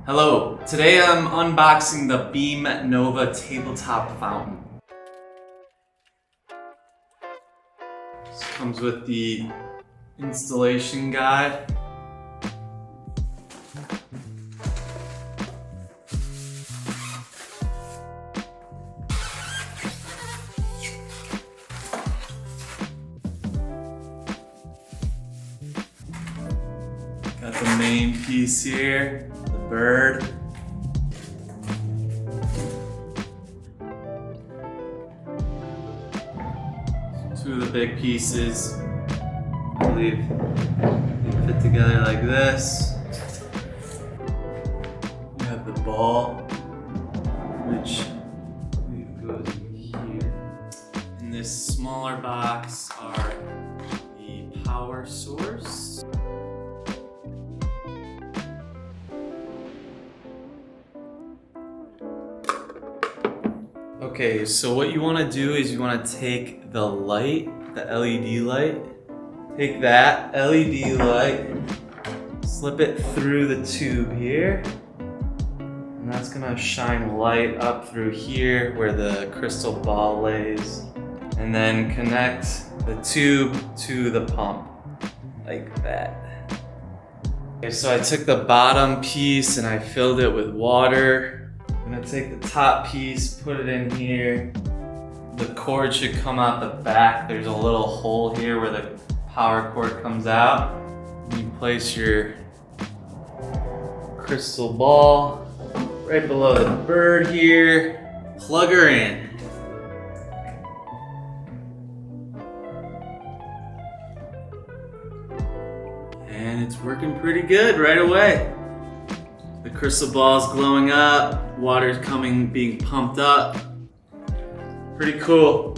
Hello, today I'm unboxing the BEAMNOVA tabletop fountain. This comes with the installation guide. Got the main piece here, the bird. Two of the big pieces, I believe they fit together like this. You have the ball, which I believe goes in here. In this smaller box are the power source. Okay, so what you want to do is you want to take the light, the LED light, take that LED light, slip it through the tube here, and that's going to shine light up through here where the crystal ball lays, and then connect the tube to the pump, like that. Okay, so I took the bottom piece and I filled it with water. I'm gonna take the top piece, put it in here. The cord should come out the back. There's a little hole here where the power cord comes out. You place your crystal ball right below the bird here. Plug her in. And it's working pretty good right away. The crystal ball's glowing up, water's being pumped up. Pretty cool.